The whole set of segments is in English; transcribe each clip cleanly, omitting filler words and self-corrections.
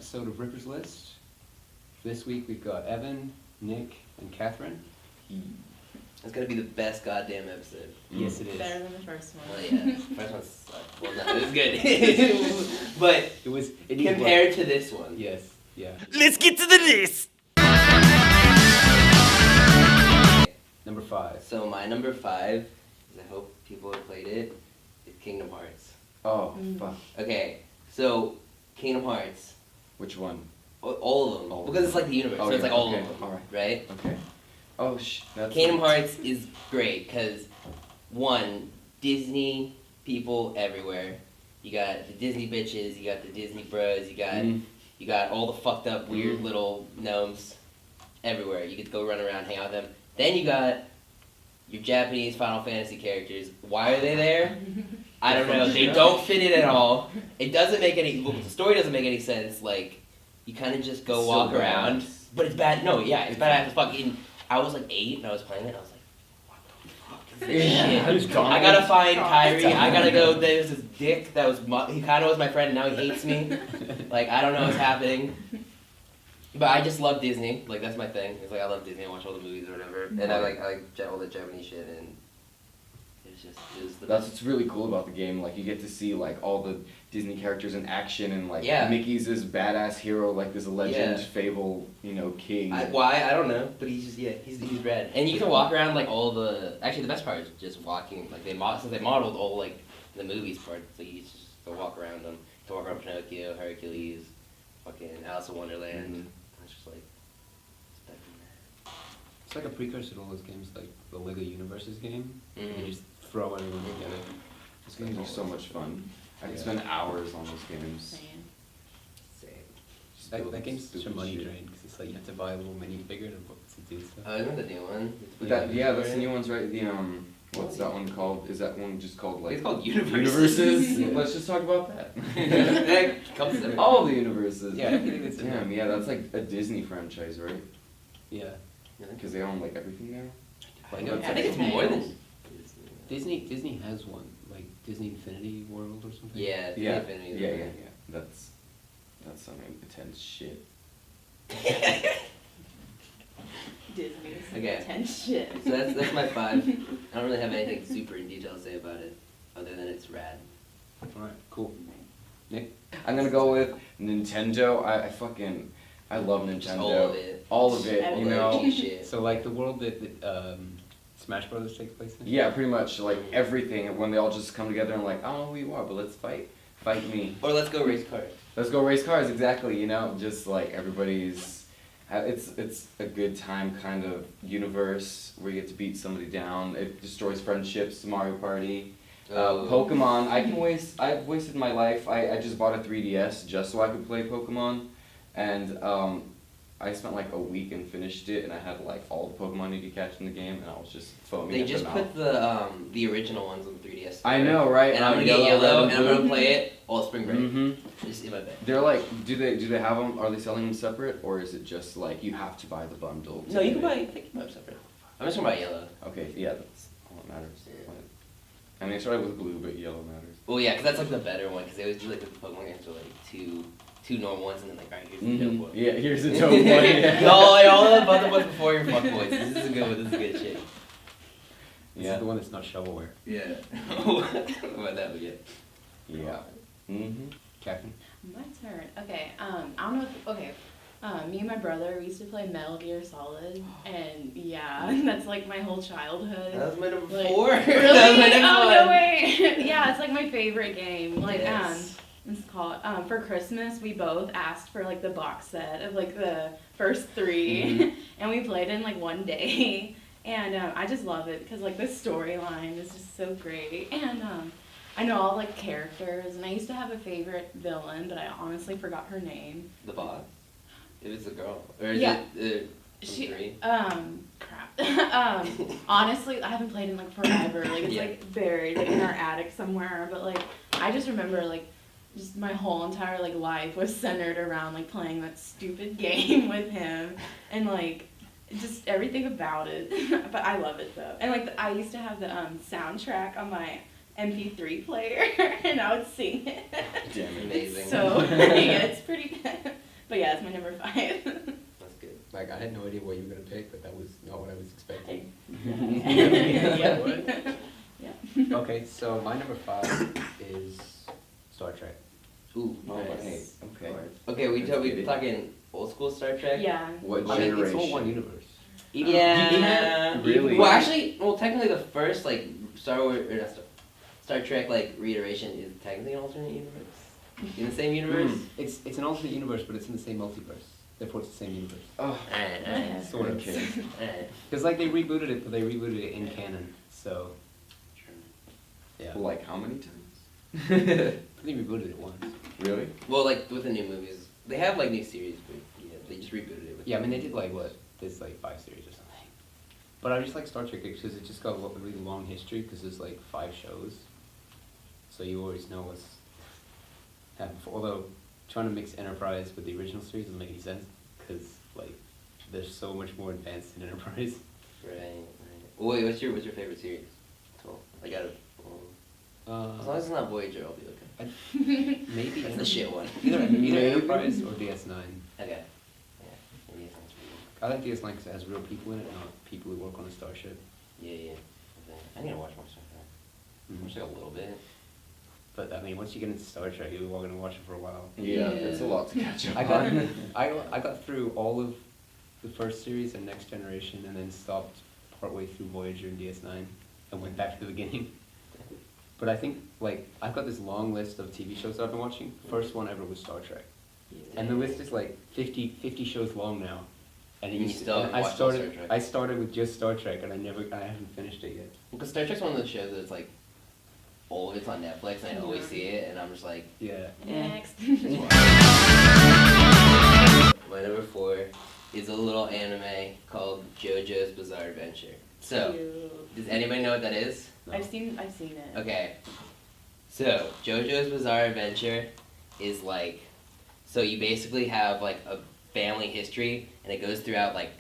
episode of Ripper's List. This week we've got Evan, Nick, and Catherine. It's gonna be the best goddamn episode. Yes, it is. Better than the first one. Oh yeah, the first one sucked. Well, no, it was good. But It compared to this one. Yes, yeah. Let's get to the list! Number 5. So my number 5, is I hope people have played it, is Kingdom Hearts. Oh, fuck. Okay, so Kingdom Hearts. Which one? All of them. All of because them. it's like the universe, Oh, so it's yeah, like all okay, of them, alright. right? Okay. Oh, that's... Kingdom Hearts is great because, one, Disney people everywhere. You got the Disney bitches, you got the Disney bros, you got all the fucked up weird little gnomes everywhere. You get to go run around, hang out with them. Then you got your Japanese Final Fantasy characters. Why are they there? I don't know. They don't fit in at all. It doesn't make any. The story doesn't make any sense. Like, you kind of just go It's walk so around, badass. but it's bad. No, yeah, it's badass as fuck. I was like 8 and I was playing it. And I was like, what the fuck is this shit? I gotta find Kyrie. I gotta go. There's this dick that was. He kind of was my friend, and now he hates me. Like, I don't know what's happening. But I just love Disney. Like, that's my thing. It's like I love Disney. I watch all the movies or whatever, and I like all the Japanese shit, and it was the That's best. what's really cool about the game. Like, you get to see, like, all the Disney characters in action, and, like, Yeah. Mickey's this badass hero, like, this legend, Yeah. fable, king. Why? I don't know. But he's rad. And you can walk around, like, all the... Actually, the best part is just walking. Like, since they modeled all, like, the movies part, so you just go walk around them. You can walk around Pinocchio, Hercules, fucking Alice in Wonderland. It's just like... it's better than that. It's like a precursor to all those games, like the Lego Universes game. Mhm. You just throw everyone together. Those games are so much fun. I could spend hours on those games. Same. Just That building game's such a stupid money shit. drain because it's like you have to buy a little minifigure to do stuff. Oh, isn't that the new one? But that's the new one's right. What's that one called? Is that one just called, like... It's called Universes. Universes? Let's just talk about that. That comes to All the universes. Yeah, I think it's Damn, yeah, that's like a Disney franchise, right? Yeah. Because they own, like, everything now? I know. I think it's more than Disney has one, like Disney Infinity World or something. Yeah, Yeah, Infinity. yeah. That's some intense shit. Disney's Okay. intense shit. So that's my 5. I don't really have anything super in detail to say about it, other than it's rad. Alright, cool. Nick? I'm gonna go with Nintendo. I love Nintendo. Just all of it. All of it, All you the know? OG shit. So like the world that Smash Brothers takes place in? Yeah, pretty much, like, everything. When they all just come together and like, I don't know who you are, but let's fight. Fight me. Or let's go race cars. Let's go race cars, exactly, you know? Just like everybody's... It's a good time kind of universe where you get to beat somebody down. It destroys friendships, Mario Party. Pokemon, I've wasted my life. I just bought a 3DS just so I could play Pokemon. And I spent like a week and finished it, and I had like all the Pokemon you could catch in the game, and I was just foaming They at just the put mouth. the original ones on the 3DS. I know, right? And I'm gonna get yellow, and I'm gonna play it all spring break. Mm-hmm. Just in my bed. They're like, do they have them? Are they selling them separate, or is it just like you have to buy the bundle? No, you can buy them separate. I'm just talking about yellow. Okay, yeah, that's all that matters. I mean, I started with blue, but yellow matters. Well, yeah, because that's like the better one, because they always do like the Pokemon games are like two normal ones, and then like, alright, here's the dope one. Yeah, here's the dope one. Yeah. all the other ones before your fuckboys. This is a good one. This is good shit. This Yeah. is the one that's not shovelware. Yeah. What that would get. Yeah. Mm-hmm. Catherine? My turn. Okay. I don't know. Me and my brother, we used to play Metal Gear Solid, and yeah, that's like my whole childhood. That was my number Like, 4. Really? That was my next Oh one. no way! Yeah, it's like my favorite game. Like Yes. it's called for Christmas. We both asked for like the box set of like the first 3, and we played it in like one day. And I just love it because like the storyline is just so great, and I know all like characters. And I used to have a favorite villain, but I honestly forgot her name. The boss. It was the girl. Or is Yeah. it She 3? crap. Honestly, I haven't played in like forever. Like it's Yeah. like buried like in our attic somewhere. But like I just remember like just my whole entire like life was centered around like playing that stupid game with him, and like just everything about it. But I love it though. And like I used to have the soundtrack on my MP3 player, and I would sing it. Damn it. Amazing. So yeah, it's pretty good. But yeah, it's my number 5. That's good. Like, I had no idea what you were gonna pick, but that was not what I was expecting. Yeah. Okay, so my number 5 is Star Trek. Ooh, Oh, nice. hey, okay. Okay, we That's we good. talking old school Star Trek? Yeah. What I mean, generation? it's all one universe. Yeah. Really? Well, actually, technically the first like Star Wars or not Star Trek like reiteration is technically an alternate universe. In the same universe. It's an alternate universe, but it's in the same multiverse. Therefore, it's the same universe. Oh, Alright, Sort of. okay. alright. Because like they rebooted it, but they rebooted it in canon. So yeah, Like how many times? they rebooted it once. Really? Well, like with the new movies, they have like new series, but yeah, they just rebooted it. With Yeah, I mean they did like what? There's like 5 series or something. But I just like Star Trek because it just got a really long history because there's like 5 shows. So you always know what's happened. Although trying to mix Enterprise with the original series doesn't make any sense because like they're so much more advanced in Enterprise. Right, right. Well, wait, what's your favorite series? Cool. I got it. As long as it's not Voyager, I'll be okay. Maybe That's the shit one. Either Maybe. Enterprise or DS9. Okay. Yeah. Maybe that sounds pretty I like DS9 because it has real people in it, not people who work on a starship. good. Yeah, yeah. Okay. I need to watch more Star Trek. Mhm. Watch like a little bit. But I mean, once you get into Star Trek, you're going to watch it for a while. Yeah, Yeah. it's a lot to catch up I got on. I got through all of the first series and Next Generation, and then stopped partway through Voyager and DS9, and went back to the beginning. But I think like I've got this long list of TV shows that I've been watching. First one ever was Star Trek, and the list is like 50 shows long now. And it You used to- still and watch all Star Trek? I started with just Star Trek, and I haven't finished it yet. Because Star Trek's one of those shows that's like, all of it's on Netflix, and I always see it, and I'm just like, Yeah. Next. My number 4 is a little anime called JoJo's Bizarre Adventure. So, Cute. does anybody know what that is? No. I've seen it. Okay. So, JoJo's Bizarre Adventure is like, so you basically have like a family history, and it goes throughout like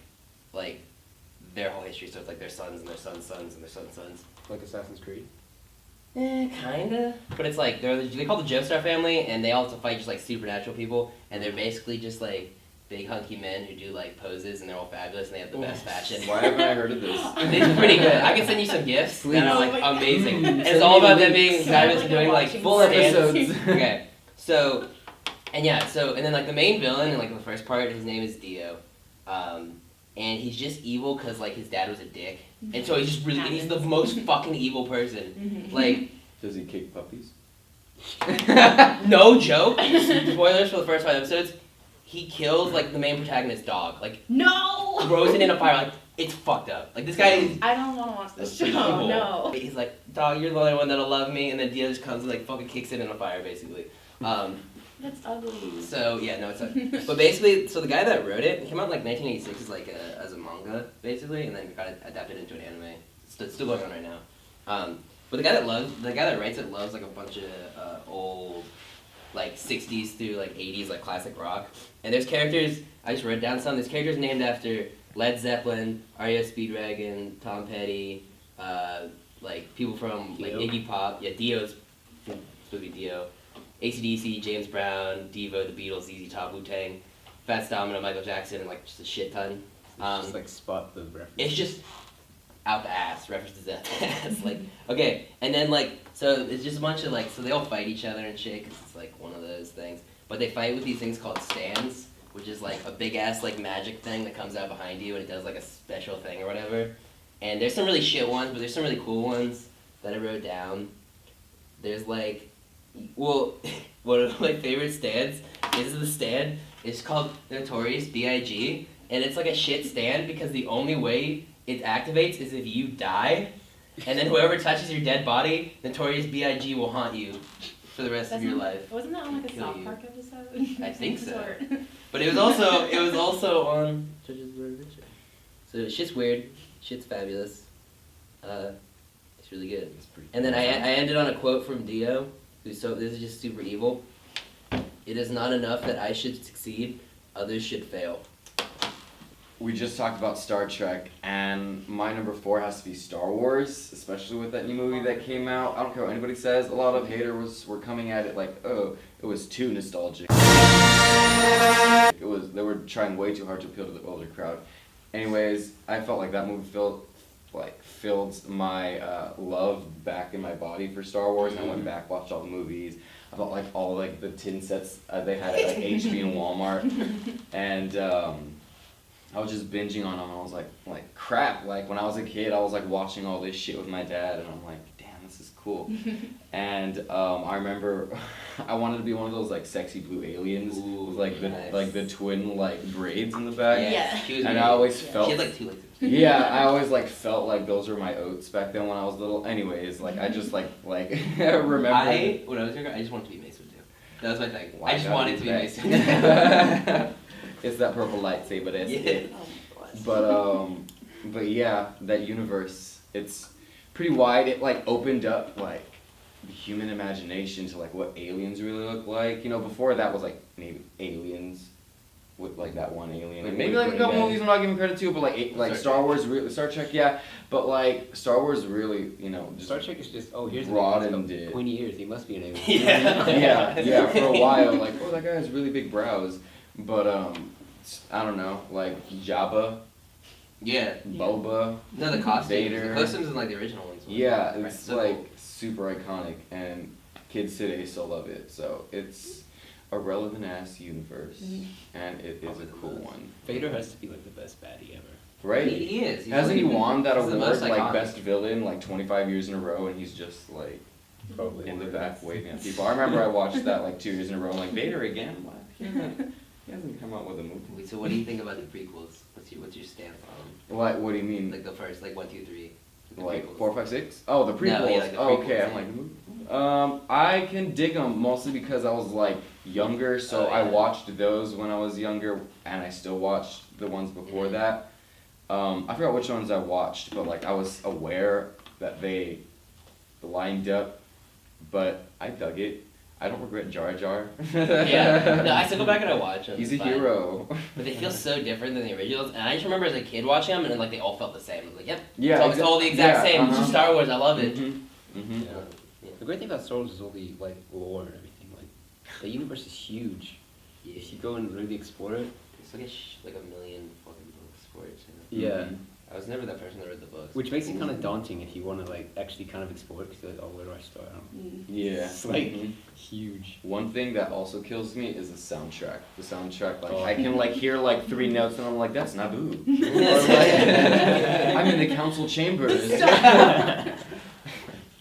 their whole history. So it's like their sons and their sons' sons and their sons' sons. Like Assassin's Creed. Kinda. But it's like they call the Joestar family, and they also fight just like supernatural people, and they're basically just like big hunky men who do like poses, and they're all fabulous, and they have the best fashion. Why haven't I heard of this? It's pretty good. I can send you some gifts that are like Please. Oh my amazing. God. And it's Send all me about the them being links. fabulous Sounds and doing like like I'm full watching episodes. episodes. Okay. So, and yeah, so and then like the main villain in like the first part, his name is Dio, and he's just evil because like his dad was a dick, and so he's just really he's the most fucking evil person. Like, Does he kick puppies? no joke. Spoilers for the first 5 episodes. He kills like the main protagonist's dog, like No! throws it in a fire. Like it's fucked up. Like this guy is I don't want to watch this That's show. evil. No. He's like, dog, you're the only one that'll love me, and then Dio just comes and like fucking kicks it in a fire, basically. That's ugly. So yeah, no, it's not. But basically, so the guy that wrote it came out in like 1986 as like as a manga, basically, and then got it adapted into an anime. It's still going on right now. But the guy that writes it loves like a bunch of old, like 60s through like 80s like classic rock. And there's characters. I just wrote down some. There's characters named after Led Zeppelin, R.E.O. Speedwagon, Tom Petty, like people from like Dio? Iggy Pop. Yeah, Dio's supposed to be Dio. AC/DC, James Brown, Devo, The Beatles, ZZ Top, Wu-Tang, Fats Domino, Michael Jackson, and like just a shit ton. Just like spot the reference. It's just out the ass, references out the ass. Like, okay, and then like, so it's just a bunch of like, so they all fight each other and shit, because it's like one of those things. But they fight with these things called stands, which is like a big ass like magic thing that comes out behind you and it does like a special thing or whatever. And there's some really shit ones, but there's some really cool ones that I wrote down. There's like, well, one of my favorite stands is the stand. It's called Notorious B.I.G. And it's like a shit stand because the only way it activates is if you die. And then whoever touches your dead body, Notorious B.I.G. will haunt you for the rest of your life. Wasn't that on like a Kill South you. Park episode? I think so. Sort. But it was also on Judge's Bizarre Adventure. So shit's weird, shit's fabulous. It's really good. It's pretty And then cool. I ended on a quote from Dio, who's this is just super evil. It is not enough that I should succeed, others should fail. We just talked about Star Trek, and my number 4 has to be Star Wars, especially with that new movie that came out. I don't care what anybody says. A lot of haters were coming at it like, oh, it was too nostalgic. It they were trying way too hard to appeal to the older crowd. Anyways, I felt like that movie filled my love back in my body for Star Wars. And I went back, watched all the movies. I felt like all like the tin sets they had at like HB and Walmart, and I was just binging on them. I was like crap. Like when I was a kid, I was like watching all this shit with my dad, and I'm like, damn, this is cool. And I remember I wanted to be one of those like sexy blue aliens with like the twin like braids in the back. Yeah. She was And great. I always felt. She had like two legs. Yeah, I always like felt like those were my oats back then when I was little. Anyways, like I just like remember. When I was younger, I just wanted to be Mace Windu. That was my thing. Why I just gotta wanted to be be that? Mace Windu. It's that purple lightsaber. That's Yeah. it. Oh my gosh. But yeah, that universe, it's pretty wide. It like opened up like the human imagination to like what aliens really look like. You know, before that was like maybe aliens with like that one alien. And maybe like a couple movies I'm not giving credit to, but like Star Wars, Star Trek, yeah. But like Star Wars really, you know, just Star Trek is just, oh, here's broadened it. pointy ears, he must be an alien. yeah, for a while, like, oh, that guy has really big brows. But I don't know, like Jabba, Yeah. Boba. No, the costumes. Vader. The costumes in like the original ones. were, Yeah, right, it's so like cool. super iconic, and kids today still love it. So it's a relevant ass universe, and it is Probably a the cool most. one. Vader has to be like the best baddie ever. Right? He is. He's Hasn't he like- won that he's the award most like iconic. best villain like 25 years in a row, and he's just like Probably. in the back waving at people. I remember I watched that like 2 years in a row. I'm like, Vader again? What? He hasn't come out with a movie. Wait, so what do you think about the prequels? What's your stance on What do you mean? them? Like the first, like 1, 2, 3. The Like prequels. 4, 5, 6? Oh, the No, prequels. yeah, like the Oh, prequels, okay, I'm yeah. like, I can dig them mostly because I was like younger, so Oh, I yeah. watched those when I was younger, and I still watched the ones before Mhm. that. I forgot which ones I watched, but like I was aware that they lined up, but I dug it. I don't regret Jar Jar. Yeah. No, I still go back and I watch them. He's a but- hero. But they feel so different than the originals, and I just remember as a kid watching them, and like they all felt the same. I was like, yep, Yeah, it's all the exact yeah, same. It's uh-huh. just Star Wars. I love it. Mhm. Mhm. Yeah. The great thing about Star Wars is all the like lore and everything. Like the universe is huge. Yeah. If you go and really explore it. It's like like a million fucking books for it. Yeah. Mhm. I was never that person that read the books. Which makes it kind of daunting if you want to like actually kind of explore it because you're like, oh, where do I start? I don't know. Yeah. It's like Mhm. huge. One thing that also kills me is the soundtrack. The soundtrack, like Oh. I can like hear like 3 notes and I'm like, that's Naboo. Or like, I'm in the council chambers.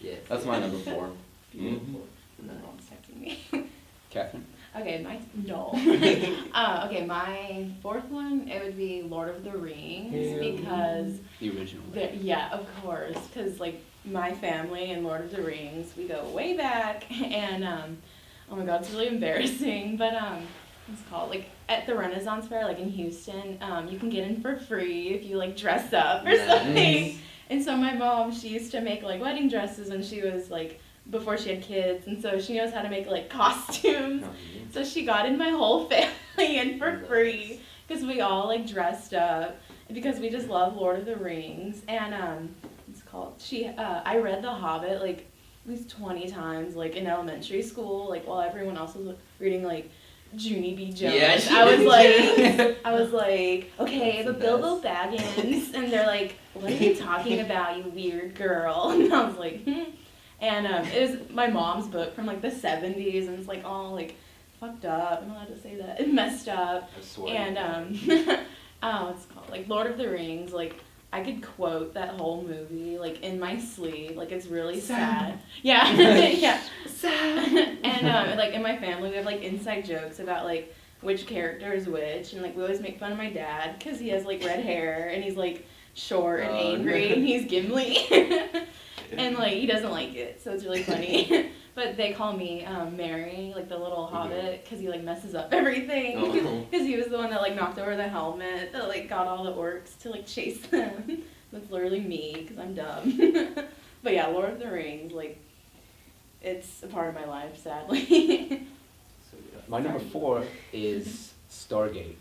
Yeah. That's my number 4. Mhm. My mom's texting me. Catherine? Okay, no. Okay, my fourth one, it would be Lord of the Rings, because The original. yeah, of course, because like my family and Lord of the Rings, we go way back, and oh my god, it's really embarrassing, but what's it called, like at the Renaissance Fair, like in Houston, you can get in for free if you like dress up or Nice. something. And so my mom, she used to make like wedding dresses when she was like before she had kids, and so she knows how to make like costumes. So she got in my whole family in for free because we all like dressed up because we just love Lord of the Rings. And it's called I read The Hobbit like at least 20 times like in elementary school, like while everyone else was reading like Junie B. Jones. Yeah, she I was like, okay, That's the but Bilbo best. Baggins, and they're like, what are you talking about, you weird girl? And I was like, And it was my mom's book from like the 70s, and it's like all like fucked up. I'm allowed to say that. It messed up. I swear. And what's it called? Like Lord of the Rings. Like I could quote that whole movie like in my sleep. Like it's really sad. Yeah, yeah. Sad. And like in my family, we have like inside jokes about like which character is which, and like we always make fun of my dad because he has like red hair and he's like short and Oh, angry, no. and he's Gimli. And like he doesn't like it, so it's really funny. But they call me Mary, like the little hobbit, because he like messes up everything. Oh. Because he was the one that like knocked over the helmet, that like got all the orcs to like chase them. That's literally me, because I'm dumb. But yeah, Lord of the Rings, like it's a part of my life, sadly. So good. My number 4 is Stargate.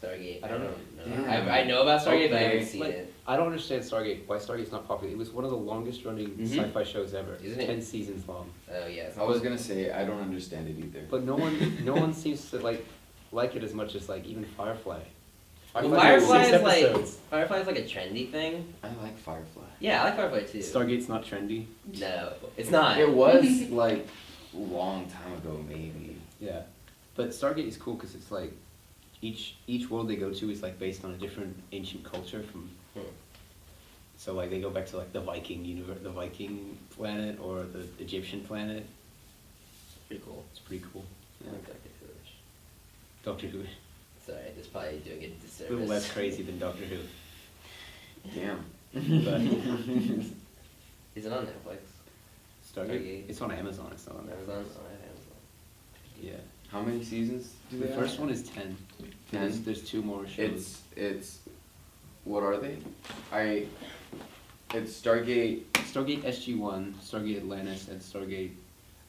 Stargate. I don't know. Yeah. I know about Stargate, but I Okay. haven't seen Like, it. I don't understand Stargate, why Stargate's not popular. It was one of the longest running Mhm. sci-fi shows ever. Isn't it? 10 seasons long. Oh yeah. I was gonna say I don't understand it either. But no one seems to like like it as much as like even Firefly. Well, Firefly's Firefly six is like episodes. Firefly's like a trendy thing. I like Firefly. Yeah, I like Firefly too. Stargate's not trendy. No, it's not. It was like a long time ago, maybe. Yeah, but Stargate is cool because it's like each world they go to is like based on a different ancient culture from. So like they go back to like the Viking the Viking planet or the Egyptian planet. Pretty cool. It's pretty cool. I Yeah. like Doctor Who. Doctor Who, Sorry, this is probably doing it a a disservice. little less crazy than Doctor Who. Damn. But Is it on Netflix? Stargate, Stargate. it's on Amazon. It's not on Amazon? Netflix. Oh, I have Amazon. Yeah. How many seasons do The they first have? one is 10. 10? There's 2 more shows. It's what are they? It's Stargate. Stargate SG-1, Stargate Atlantis, and Stargate.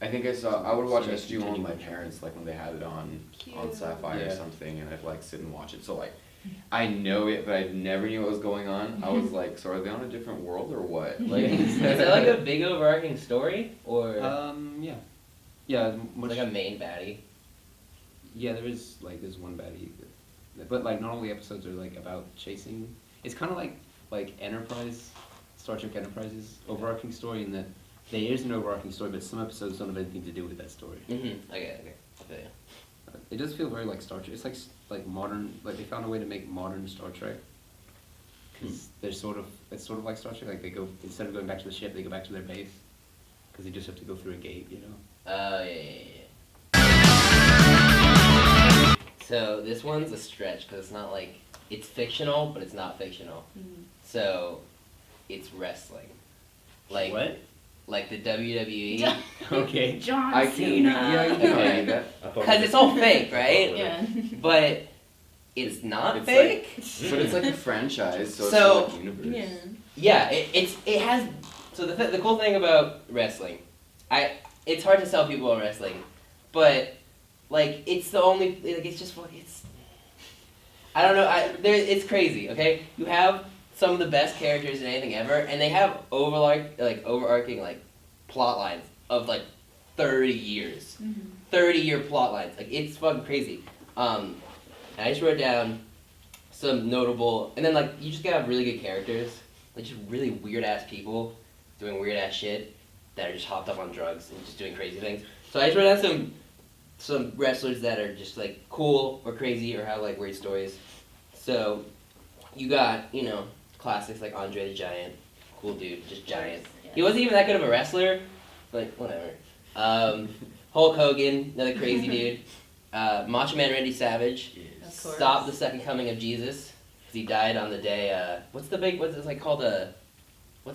I think I would watch Stargate SG-1 with my Continuum. parents, like when they had it on Cute. Sci-Fi or Yeah. something, and I'd like sit and watch it. So like, I know it, but I never knew what was going on. I was like, so are they on a different world or what? Like, Is it like a big overarching story or Yeah. Yeah, much. like a main baddie? Yeah, there's one baddie, but like not all the episodes are like about chasing. It's kind of like Enterprise, Star Trek Enterprise's overarching story in that there is an overarching story, but some episodes don't have anything to do with that story. Mm-hmm. Okay. I feel you. It does feel very like Star Trek. It's like modern. Like they found a way to make modern Star Trek. Because it's sort of like Star Trek. Like they go, instead of going back to the ship, they go back to their base. Because they just have to go through a gate, you know. Yeah. So this one's a stretch because it's not like it's fictional, but it's not fictional. So it's wrestling, like What? like the WWE, Okay. John I can, Cena. yeah, you can argue that. because it's all fake, right? Yeah. But it's not It's fake. But it's like a franchise, so, So- it's like universe. Yeah. Yeah, it has. So the cool thing about wrestling, it's hard to sell people on wrestling, but like it's the only like it's just it's. I don't know. It's crazy. Okay, you have some of the best characters in anything ever, and they have overarching like plot lines of like 30 years, 30-year plot lines. Like it's fucking crazy. And I just wrote down some notable, and then like you just gotta have really good characters, like just really weird ass people doing weird ass shit that are just hopped up on drugs and just doing crazy things. So I just wrote down some wrestlers that are just like cool or crazy or have like weird stories. So you got, classics like Andre the Giant, cool dude, just giant. He wasn't even that good of a wrestler, but whatever. Hulk Hogan, another crazy dude. Macho Man Randy Savage, Of course. stopped the second coming of Jesus, because he died on the day, what's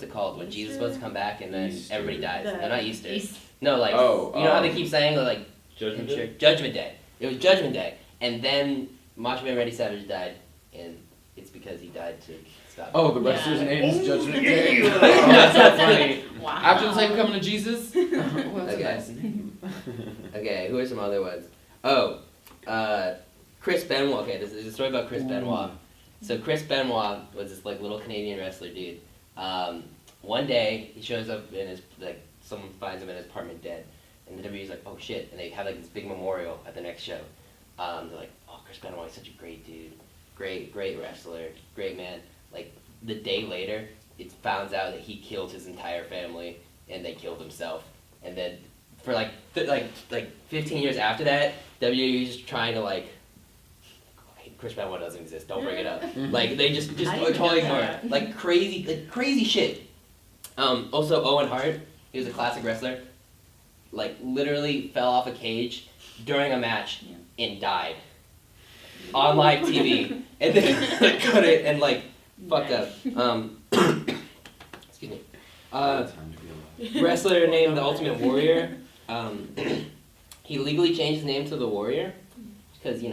it called when Jesus was supposed to come back and then Easter. everybody dies? No, not Easter. East- No, like, Oh, you know how they keep saying, like, Judgment Day? Judgment Day. It was Judgment Day. And then Macho Man Randy Savage died, and it's because he died to stop. Oh, the wrestler's Yeah. name is Judgment Day. Oh, that's so funny. Wow. After the second coming of Jesus. Well, that's Okay. a nice name. Okay, who are some other ones? Oh, Chris Benoit. Okay, this is a story about Chris Benoit. So Chris Benoit was this like little Canadian wrestler dude. One day he shows up in his someone finds him in his apartment dead, and the WWE's like, oh shit, and they have like this big memorial at the next show. They're like, oh, Chris Benoit is such a great dude, great wrestler, great man. Like the day later, it found out that he killed his entire family and they killed himself, and then for like 15 years after that, WWE is trying to like. Chris Benoit doesn't exist. Don't bring it up. Like they just I didn't even totally know ignore that. it. Like crazy shit. Also Owen Hart, he was a classic wrestler. Like literally fell off a cage during a match and died on live TV, and then cut it and like fucked up. Excuse me. Time to be alive. Wrestler named the Ultimate Warrior. He legally changed his name to the Warrior because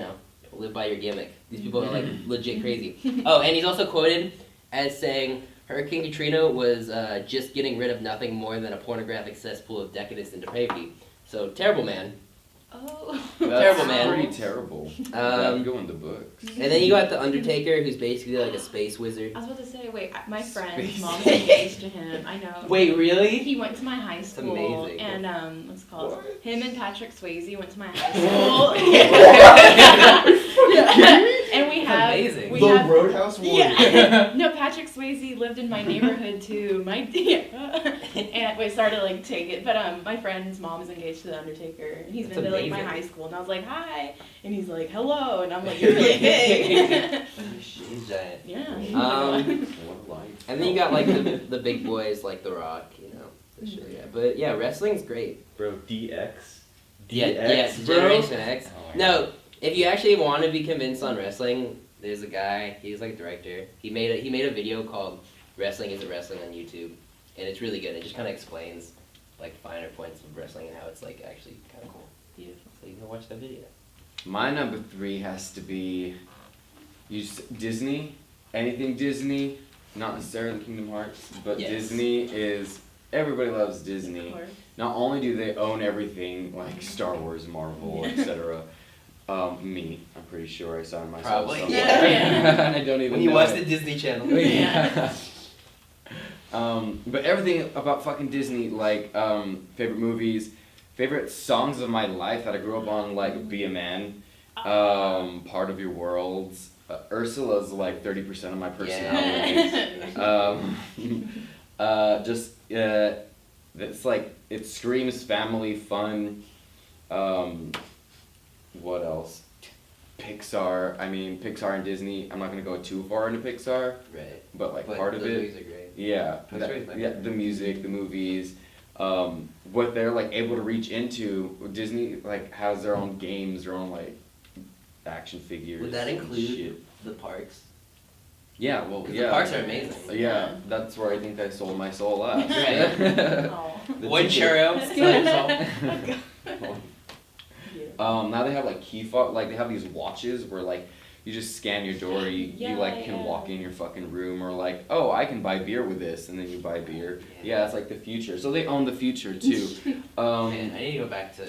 live by your gimmick. These people are like legit crazy. Oh, and he's also quoted as saying Hurricane Katrina was just getting rid of nothing more than a pornographic cesspool of decadence and depravity. So terrible man, Oh. That's Terrible, man. pretty terrible. That'd go in the books. And then you got the Undertaker, who's basically like a space wizard. I was about to say, wait, my friend's Space. mom's engaged to him. I know. Wait, really? He went to my high school, amazing. and what's it called? What? Him and Patrick Swayze went to my high school. And we have amazing. we The have Roadhouse Warrior. yeah. No, Patrick Swayze lived in my neighborhood too. And wait, sorry to like take it, but my friend's mom is engaged to the Undertaker, and he's That's been to like my amazing. high school, and I was like, hi, and he's like, hello, and I'm like, you're really big. He's giant. Yeah. What a life. And then you got like the big boys like The Rock, you know. For sure, yeah. But yeah, wrestling's great. Bro, DX. Yeah, bro. Generation X. Oh my No, if you actually want to be convinced on wrestling, there's a guy. He's like a director. He made a video called "Wrestling Isn't Wrestling" on YouTube, and it's really good. It just kind of explains like finer points of wrestling and how it's like actually kind of cool. Beautiful. So you can watch that video. My number 3 has to be Disney. Anything Disney, not necessarily Kingdom Hearts, but Yes. Disney is, everybody loves Disney. Of course. Not only do they own everything like Star Wars, Marvel, etc. Me, I'm pretty sure I signed myself Probably. somewhere. Yeah. And I don't even When you know watch it. the Disney Channel. Yeah. But everything about fucking Disney, like favorite movies, favorite songs of my life that I grew up on, like Be a Man, Part of Your World. Ursula's like 30% of my personality. It's like, it screams family fun. What else? Pixar. I mean, Pixar and Disney. I'm not gonna go too far into Pixar, Right. but like But part of those it. movies are great. Yeah, Toy Story is my yeah, favorite. the music, the movies, what they're like able to reach into. Disney like has their own games, their own like action figures. Would that and include shit. the parks? Yeah, well, 'Cause yeah. the parks are amazing. Yeah, that's where I think I sold my soul at. Oh. The One ticket. churro. Now they have like key fob, like they have these watches where like you just scan your door, you like can walk in your fucking room, or like, oh, I can buy beer with this, and then you buy beer. Yeah, it's like the future. So they own the future too. Man, I need to go back to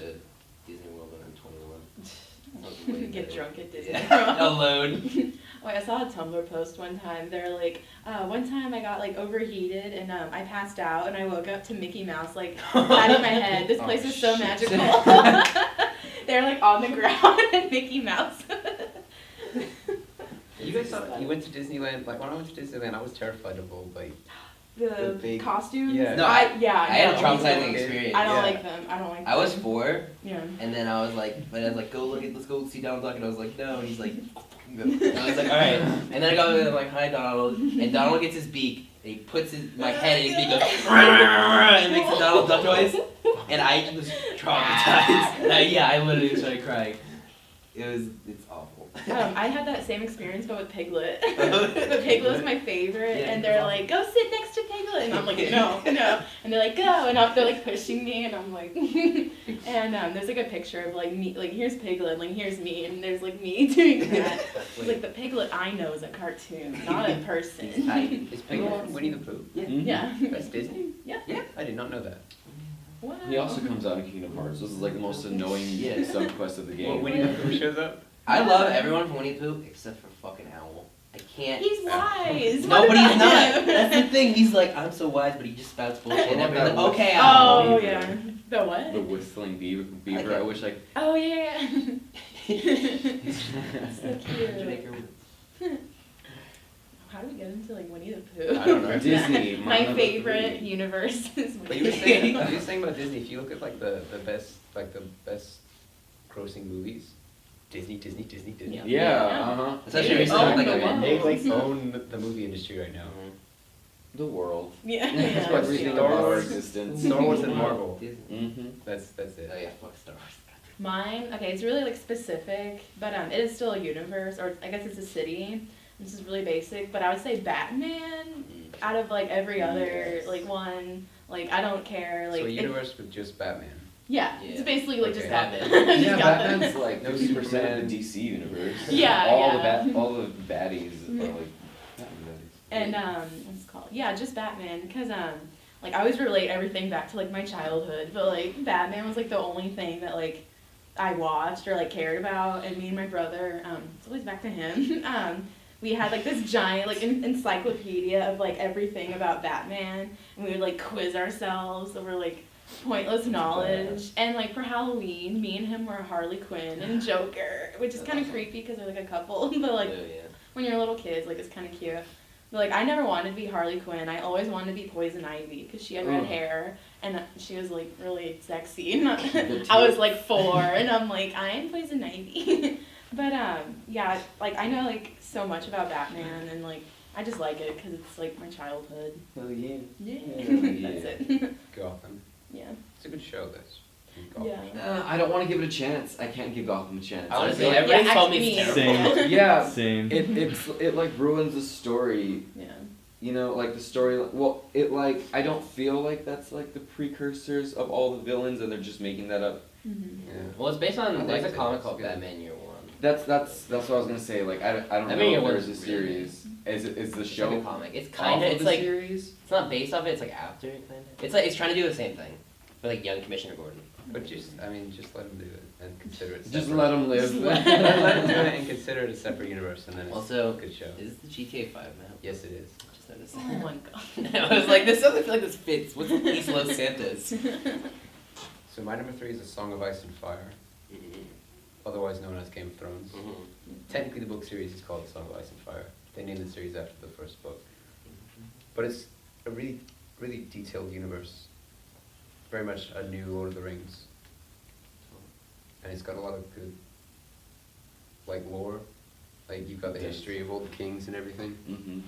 Disney World when I'm 21. Get drunk at Disney Yeah. World. Alone. Wait, I saw a Tumblr post one time. They're like, one time I got like overheated and I passed out and I woke up to Mickey Mouse like patting my head. This place is so shit. magical. They're like on the ground and Mickey Mouse. You guys saw, you went to Disneyland, like when I went to Disneyland, I was terrified of all like, The The big- costumes. Yeah. No, I I had a know. traumatizing Okay. experience. I don't Yeah. like them. I don't like them. I was 4, Yeah. and then I was like, let's go see Donald Duck, and I was like, no, and he's like, go. And I was like, all right, and then I go there, I'm like, hi Donald, and Donald gets his beak, and he puts my head in his beak, goes, and makes a Donald Duck noise, and I was traumatized. And I literally started crying. It's awful. I had that same experience, but with Piglet. But Piglet was my favorite, Yeah, and they're like, "Go sit next to Piglet," and I'm like, "No, no," and they're like, "Go," and they're like pushing me, and I'm like, and there's like a picture of like me, like here's Piglet, like here's me, and there's like me doing that. It's like the Piglet I know is a cartoon, not a person. He's tiny. is Piglet from Winnie the Pooh? Mhm. Yeah. That's Disney? Yeah. Yeah. I did not know that. Wow. He also comes out in Kingdom Hearts. This is like the most annoying Yeah. subquest of the Well, game. Winnie the Pooh shows up? I love everyone from Winnie the Pooh except for fucking Owl. I can't. He's wise. No, What but he's about not. him? That's the thing. He's like, I'm so wise, but he just spouts bullshit. And What everyone's about like, that okay, Owl. Oh Beaver. yeah. The what? The whistling beaver. Okay. I wish I. Oh yeah. So cute. Jamaica Woods. How do we get into like Winnie the Pooh? I don't know. Disney. My number favorite 3. universe is But you were Winnie. saying about Disney, if you look at like the best grossing movies, Disney. Yeah. Yeah. Yeah. Uh huh. Especially They recently, own like the a world. They like own the movie industry right now. The world. Yeah. That's Yeah. everything Star about our Wars. existence. Star Wars and Marvel. Disney. Mm-hmm. That's Oh it. yeah, fuck Star Wars. Mine, okay, it's really like specific, but it is still a universe, or I guess it's a city. This is really basic, but I would say Batman out of like every other Yes. like one. Like I don't care. Like So a it- universe with just Batman. yeah, Yeah. it's basically like just Okay. Batman. Batman. Just got them. Batman's like No 50% Superman. of the DC universe. Yeah, all yeah. all the baddies are like Batman baddies. And what's it called? Yeah, just Batman, cause like I always relate everything back to like my childhood, but like Batman was like the only thing that like I watched or like cared about, and me and my brother, it's always back to him. We had like this giant like encyclopedia of like everything about Batman, and we would like quiz ourselves over like pointless knowledge. And like for Halloween, me and him were Harley Quinn and Joker, which is kind of creepy because they're like a couple, but like when you're little kids, like it's kind of cute. But like I never wanted to be Harley Quinn. I always wanted to be Poison Ivy because she had red hair and she was like really sexy. And I was like 4, and I'm like, I am Poison Ivy. But yeah, like I know like so much about Batman, and like I just like it because it's like my childhood. Oh yeah. That's it. Gotham. Yeah. It's a good show, this. Yeah. I don't want to give it a chance. I can't give Gotham a chance. Honestly, I feel everybody Yeah, told me me. it's terrible. Same. yeah, Same. it like ruins the story. Yeah. You know, like the story. Well, it like I don't feel like that's like the precursors of all the villains, and they're just making that up. Mm-hmm. Yeah. Well, it's based on, I there's a liked it. comic It's called good. Batman Year One. That's what I was gonna say. Like I don't I know mean, if it there's was a series. Is the It's like show a comic. It's off kind of, of it's the like, series? it's not based off it, it's like after it, kind of. It's like, it's trying to do the same thing, but like young Commissioner Gordon. But just let him do it and consider it Just separate. let them live. let him do it and consider it a separate universe, and then it's Also, a good show. Is this the GTA 5 map? Yes, it is. Just noticed. Oh my god. I was like, this doesn't feel like this fits. What's East Los Santos? So my number 3 is A Song of Ice and Fire, otherwise known as Game of Thrones. Technically, the book series is called Song of Ice and Fire. They named the series after the first book. But it's a really, really detailed universe. Very much a new Lord of the Rings. And it's got a lot of good, like, lore. Like, you've got the history of all the kings and everything. Mm-hmm.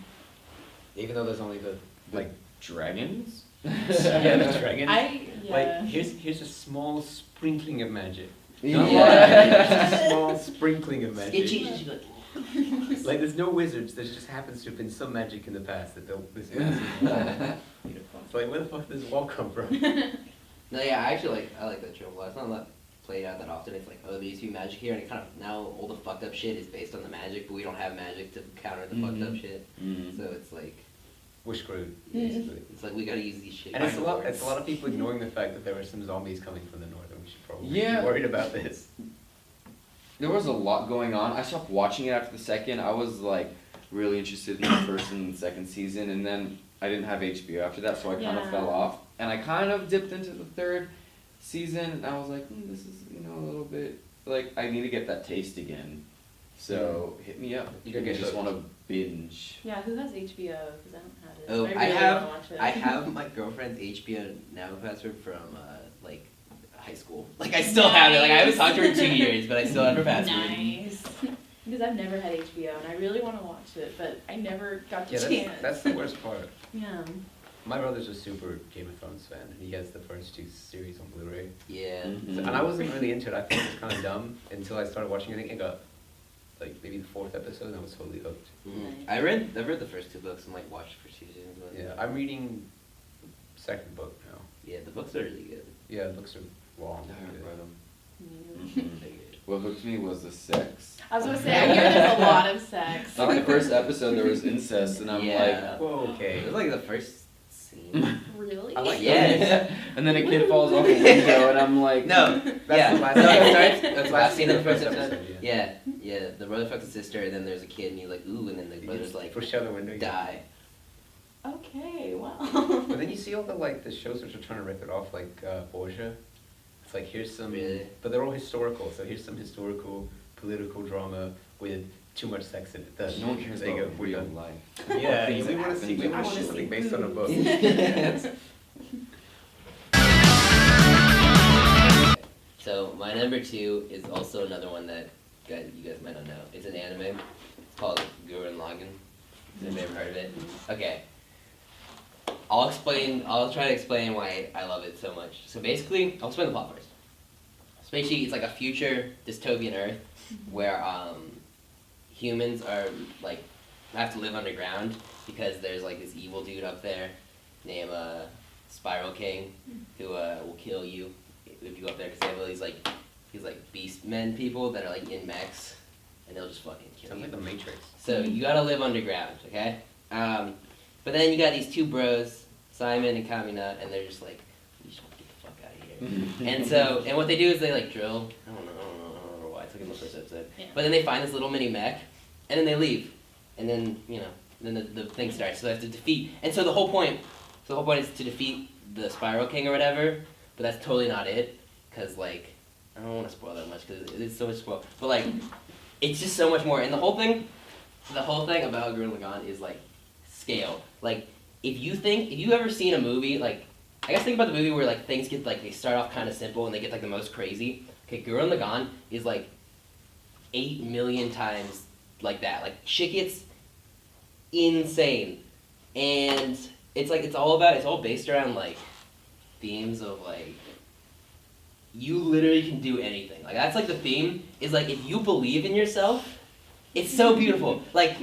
Even though there's only like, Dragons. yeah, the dragons. Yeah. Like, here's a small sprinkling of magic. Yeah. Not a lot, just a small sprinkling of magic. Sketchy. Like, there's no wizards, there just happens to have been some magic in the past that built this wall. It's like, where the fuck did this wall come from? No, yeah, I actually like that show a lot. It's not that played out that often. It's like, oh, there used to be magic here, and it kind of, now all the fucked up shit is based on the magic, but we don't have magic to counter the fucked up shit. Mm-hmm. So it's like, We're screwed, basically. it's like we gotta use these shit. And it's a lot words. of people ignoring the fact that there were some zombies coming from the north, and we should probably Yeah. be worried about this. There was a lot going on. I stopped watching it after the second. I was like really interested in the first and second season, and then I didn't have HBO after that, so I kind of Yeah. fell off. And I kind of dipped into the third season, and I was like, this is a little bit like I need to get that taste again. So hit me up. You can I get just hooked. want to binge. Yeah, who has HBO? Because I don't have it. Oh, really wanna watch it. I have my girlfriend's HBO Now password from like high school. Like I still have it. Like I haven't talked to her in 2 years, but I still have her password. Nice. Because I've never had HBO, and I really want to watch it, but I never got the Yeah, chance. that's the worst part. Yeah. My brother's a super Game of Thrones fan. He has the first 2 series on Blu-ray. Yeah. Mhm. So, and I wasn't really into it. I thought it was kind of dumb until I started watching it. I think I got like maybe the 4th episode, and I was totally hooked. Mhm. I've read the first 2 books and like watched the first seasons. But Yeah, I'm reading the second book now. yeah, the books are really good. Yeah, the books are long. I haven't read 'em. Mm. They're good. What hooked me was the sex. I was gonna say, I hear there's a lot of sex. On the first episode, there was incest, and I'm Yeah. Whoa, It okay. was like the first scene. Really? I like Yes. like, and then a kid falls off a window, and I'm like, No, That's yeah. the last So it scene. starts. That's the Last last scene of the scene first of the episode. first episode, Yeah, the brother fucks his sister, and then there's a kid, and he's like, ooh, and then the You brother's just like, push out the window. die. Okay, wow. But then you see all the shows which are trying to rip it off, like Borgia. It's like, here's some, Really? but they're all historical. So here's some historical political drama with too much sex in it. That no one cares they go, about we're real done. life. Yeah, Things we that want to happen see to I wanna something see based on a book. So my number 2 is also another one that you guys might not know. It's an anime. It's called Gurren Lagann. Has anybody ever heard of it? Okay. I'll try to explain why I love it so much. So basically, I'll explain the plot first. So basically, it's like a future dystopian Earth where humans are like have to live underground because there's like this evil dude up there named Spiral King who will kill you if you go up there because they have all these like beast men people that are like in mechs and they'll just fucking kill Sounds you. like the Matrix. So you gotta live underground, okay? But then you got these 2 bros, Simon and Kamina, and they're just like, we just want to get the fuck out of here. And what they do is they like drill, I don't know the first episode. Yeah. But then they find this little mini mech, and then they leave, and then then the thing starts. So they have to defeat, and so the whole point is to defeat the Spiral King or whatever. But that's totally not it, cause like I don't want to spoil that much, cause it's so much spoil. But like, it's just so much more, and the whole thing about Gurren Lagann is like scale. Like if you ever seen a movie like. I guess think about the movie where like things get like they start off kind of simple and they get like the most crazy. Okay, Gurren Lagann is like 8 million times like that. Like shit gets insane, and it's all based around like themes of like you literally can do anything. Like that's like the theme is like if you believe in yourself, it's so beautiful. Like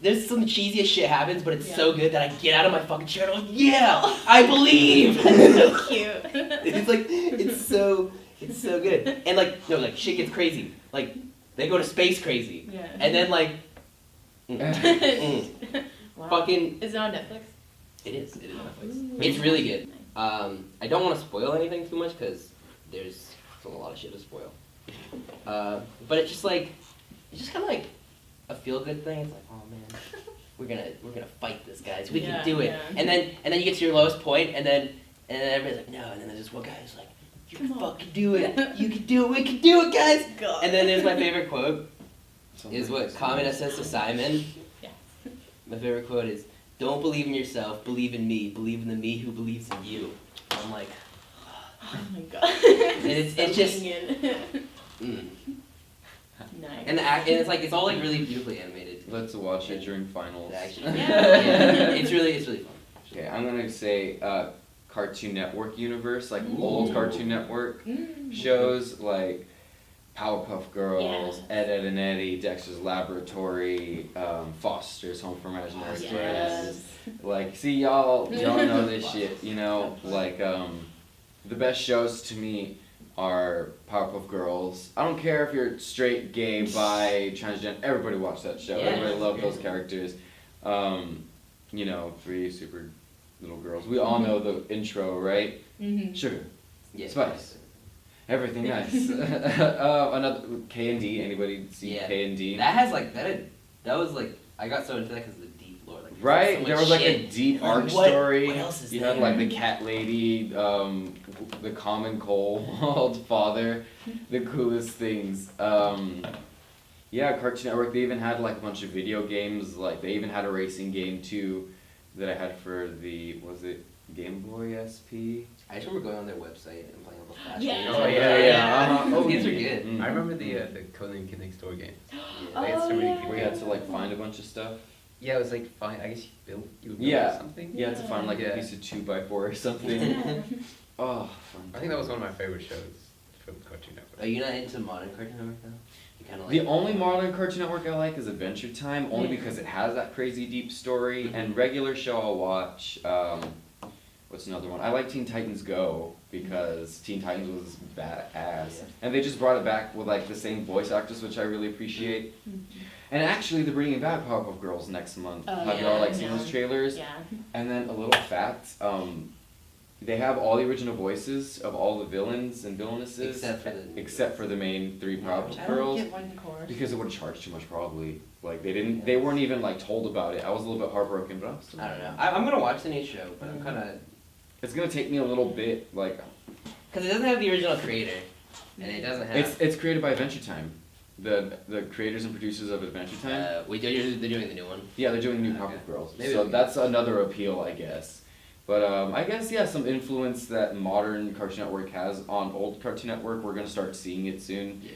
there's some cheesiest shit happens, but it's so good that I get out of my fucking chair and I'm like, yeah, I believe. That's so cute. it's so good. And like shit gets crazy. Like they go to space crazy. Yeah. And then like Wow. fucking Is it on Netflix? it is on Netflix. Ooh. It's really good. I don't want to spoil anything too much because there's a lot of shit to spoil. But it's just kind of like a feel good thing. It's like, oh man, we're gonna fight this, guys. We can do it. Yeah. And then you get to your lowest point, and then everybody's like, no. And then there's this one guy who's like, you can fucking do it. You can do it. We can do it, guys. God. And then there's my favorite quote. Is what Kamina says to Simon. Yeah. My favorite quote is, "Don't believe in yourself. Believe in me. Believe in the me who believes in you." And I'm like, Oh my god. and it's just. Mm. Nice. And it's like it's all like really beautifully animated. Let's watch it during finals. Actually, Yeah. it's really fun. Okay, I'm gonna say Cartoon Network universe, like Ooh. old Cartoon Network shows like Powerpuff Girls, Yeah. Ed, Ed and Eddie, Dexter's Laboratory, Foster's Home for Imaginary Friends. Yes. Like, see y'all know this shit, you know? Like, the best shows to me are Powerpuff Girls. I don't care if you're straight, gay, bi, transgender, everybody watch that show. Yeah. Everybody love those characters. You know, 3 super little girls. We all know the intro, right? Mm-hmm. Sugar, Yeah. spice, everything nice. Another K&D. Anybody see Yeah. K&D? That has like that was like I got so into that because of the deep lore. Like, Right, so there much was like shit. a deep Like, arc what story. else is You there? had like the cat lady, the common cold father, the coolest things. Yeah, Cartoon Network. They even had like a bunch of video games. Like they even had a racing game too, that I had for was it Game Boy SP? I just remember going on their website and playing all the flash Yeah. games. Oh, yeah. Uh-huh. Those games are good. Mm. I remember the Codename Kid Next Door game. Yeah. They had so many yeah. good Where you had games. to like find a bunch of stuff. Yeah, it was like fine. I guess you would build Yeah. something. You had to find like a Yeah. piece of 2x4 or something. Oh, fun. I think that was one of my favorite shows from Cartoon Network. Are you not into modern Cartoon Network though? You kind of like The only modern Cartoon Network I like is Adventure Time, only Yeah. because it has that crazy deep story. Mhm. And regular show I'll watch. What's another one? I like Teen Titans Go because Teen Titans was badass, Yeah. and they just brought it back with like the same voice actors, which I really appreciate. And actually, they're bringing back Powerpuff Girls next month. Oh, Have you yeah, all like I seen know. those trailers? Yeah. And then a little fact. They have all the original voices of all the villains and villainesses, except for the main 3 Powerpuff I Girls. don't get one course. Because it would have charged too much probably. Like they weren't even like told about it. I was a little bit heartbroken, but I'm still. I don't know. I'm gonna watch the new show, but I'm kind of It's gonna take me a little bit. Like because it doesn't have the original creator, and it doesn't have. it's created by Adventure Time, the creators and producers of Adventure Time. Wait, they're doing the new one. Yeah, they're doing new Okay. Powerpuff Girls. Maybe So it'll be that's another appeal, I guess. But I guess yeah, some influence that modern Cartoon Network has on old Cartoon Network. We're gonna start seeing it soon. Yeah.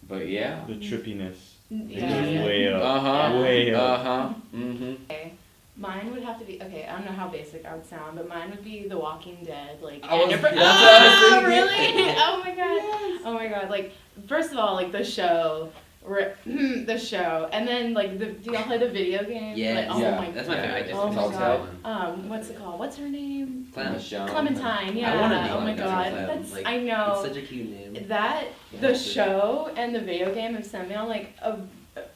But yeah. The trippiness Yeah. is way up. Uh-huh. Way up. Uh-huh. Mm-hmm. Okay. Mine would have to be okay. I don't know how basic I would sound, but mine would be The Walking Dead. Like I was- Enterprise. that's what I was Oh, thinking. really? Oh my god. Oh my god. Like first of all, like the show, the show, and then like do y'all play the video game? Yes. Like, oh Yeah. my That's my favorite. Yeah, Oh my Telltale. god. What's it called? What's her name? Clown. Clementine. Yeah. I wanna be Oh my like that god. sometime. That's Like, I know. It's such a cute name. That the show and the video game have sent me on like a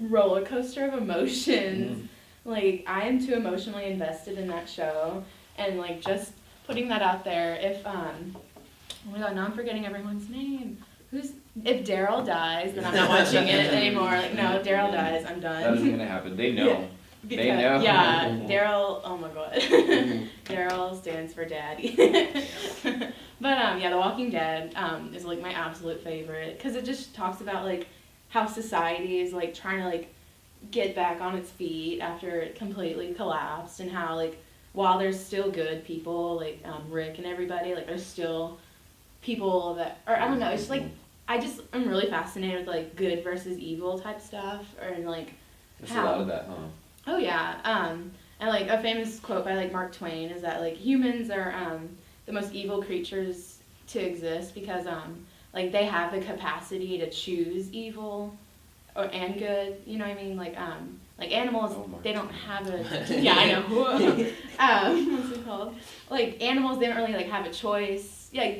roller coaster of emotions. Like I am too emotionally invested in that show, and like just putting that out there. If oh my god, now I'm forgetting everyone's name. If Daryl dies, then I'm not watching it anymore. Like, no, if Daryl dies, I'm done. That isn't gonna happen. They know. Yeah. They know. Yeah, Daryl. Oh my god, Daryl stands for daddy. But yeah, The Walking Dead is like my absolute favorite because it just talks about like how society is like trying to like get back on its feet after it completely collapsed, and how like while there's still good people like Rick and everybody, like there's still people that, or I don't know, it's just like I'm really fascinated with like good versus evil type stuff, or like There's a lot of that, huh? Oh yeah, and like a famous quote by like Mark Twain is that like humans are the most evil creatures to exist because like they have the capacity to choose evil and good. You know what I mean? Like animals, they don't have a yeah, I know. What's it called? Like animals, they don't really like have a choice. Yeah,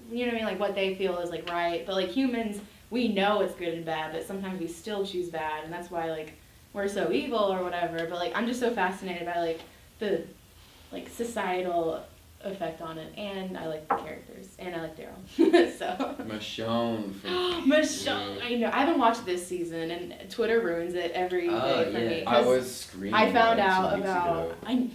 you know what I mean? Like what they feel is like right, but like humans, we know it's good and bad, but sometimes we still choose bad, and that's why like we're so evil or whatever. But like I'm just so fascinated by like the like societal effect on it, and I like the characters, and I like Daryl. So Michonne from Michonne, I know I haven't watched this season, and Twitter ruins it every day for me. I 'cause was screaming. I found like 2 out weeks about ago.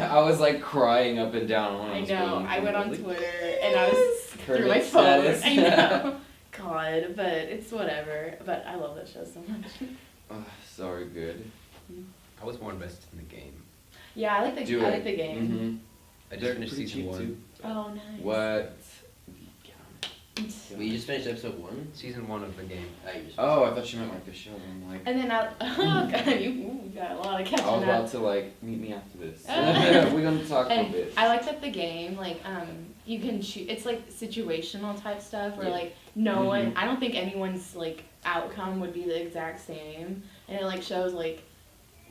I was like crying up and down when I was know. going I through went it. on Like, Twitter and I was through my Kermit phone. status. I know. God, but it's whatever. But I love that show so much. Sorry, good. I was more invested in the game. Yeah, I like the Do I it. like the game. I They're just finished pretty season cheap, 1. too. Oh nice. What? We just finished episode 1? Season 1 of the game. Oh, I thought you meant like the show. I'm like, And then oh god, you got a lot of catching I was up. about to like meet me after this. Ah. We're gonna talk a And bit. I like that the game, like, you can choose, it's like situational type stuff where Yeah. like no one, Mhm. I don't think anyone's like outcome would be the exact same. And it like shows like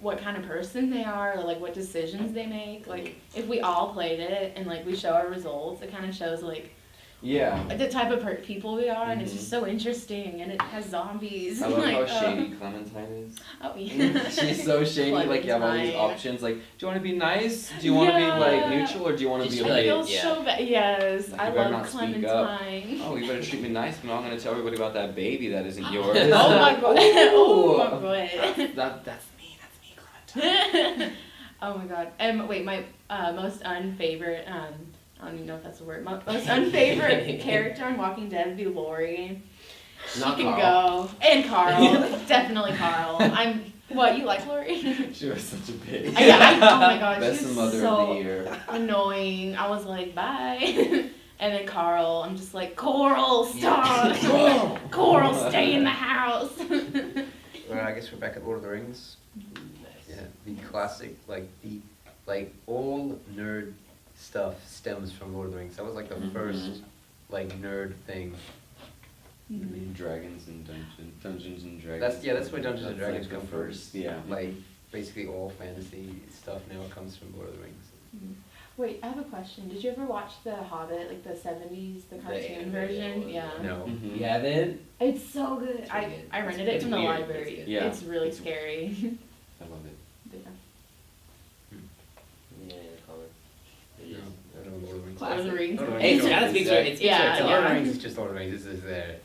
what kind of person they are, or like what decisions they make. Like if we all played it and like we show our results, it kind of shows like Yeah. the type of people we are, and it's Mhm. just so interesting, and it has zombies. I love like, how shady Clementine is. Oh yeah. She's so shady. Like you have all these Clementine. options. Like, do you want to be nice? Do you want to be like Yeah. neutral, or do you want to She's be I like- feel like? yeah. so bad. Yes, Like, I you better love not speak up. Clementine. Oh, you better treat me nice, but I'm gonna tell everybody about that baby that isn't yours. Oh my god. Oh my god. That's me, Clementine. Oh my god. Wait, my most unfavorite, I don't even know if that's a word. Most unfavorite character on Walking Dead would be Lori. She Not can Carl. go. And Carl. Definitely Carl. What, you like Lori? She was such a bitch. Oh my god, Best she's mother so of the year. annoying. I was like, bye. And then Carl, I'm just like, Coral, stop. Coral, stay in the house. Well, I guess we're back at Lord of the Rings. Yeah, the classic, like all nerd stuff stems from Lord of the Rings. That was like the Mhm. first, like nerd thing. I mean, Dragons and Dungeons and Dragons. That's where Dungeons and That's, Dragons like, come the first. Yeah. Like basically all fantasy stuff now comes from Lord of the Rings. Wait, I have a question. Did you ever watch The Hobbit, like the 70s, the cartoon animated version? one, Yeah. No. Mhm. You haven't? It's so good. It's really good. I rented it It's from the weird, library. it's good. Yeah. It's really scary. I love it. Yeah. Yeah, comment. No, I don't know Lord of the Rings. Lord of the Rings. Lord of the Hey, Rings. it's not a big story. It's Yeah, it's Lord of the yeah. Rings is just Lord of the Rings. This is there.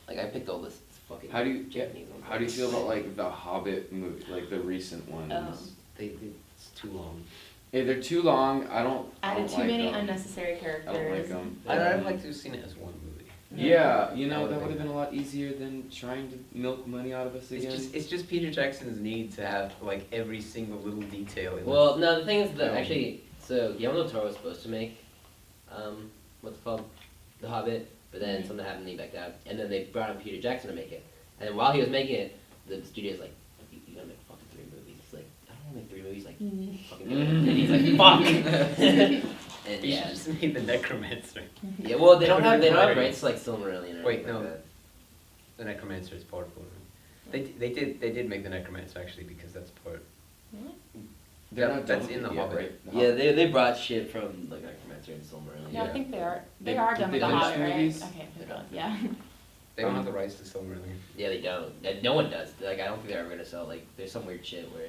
Like I picked all this fucking. How do you Japanese ones. How do you feel about like the Hobbit movie, like the recent ones? It's too long. They're too long. I don't Added too like many them. unnecessary I characters. don't like them. I'd have liked to have seen it as one movie. Yeah, you know I would that would think have been a lot easier than trying to milk money out of us again. It's just Peter Jackson's need to have like every single little detail. In Well, no, the thing is that No. actually, so Guillermo del Toro was supposed to make, what's it called, The Hobbit, but then something happened and he backed out, and then they brought in Peter Jackson to make it, and then while he was making it, the studio's like, you gotta make fucking 3 movies. He's like, I don't wanna make 3 movies, like, Mhm. fucking do it. And he's like, fuck! And You yeah. should just made the Necromancer. Yeah, well, they don't have Writing. rights to like Silmarillion or Wait, anything no. like that. The Necromancer is part of Lord of the Rings. They did make the Necromancer actually because that's part. They're Yeah, not that's done in with the it yet, Hobbit. right? The Yeah, Hobbit. they brought shit from like Necromancer and Silmarillion. Yeah, I Yeah. think they are. They They- are did done with they the finish Hobbit, the right? movies? Okay, they're done. Yeah. They don't have the rights to Silmarillion. Yeah, they don't. No one does. Like, I don't think they're ever gonna sell. Like, there's some weird shit where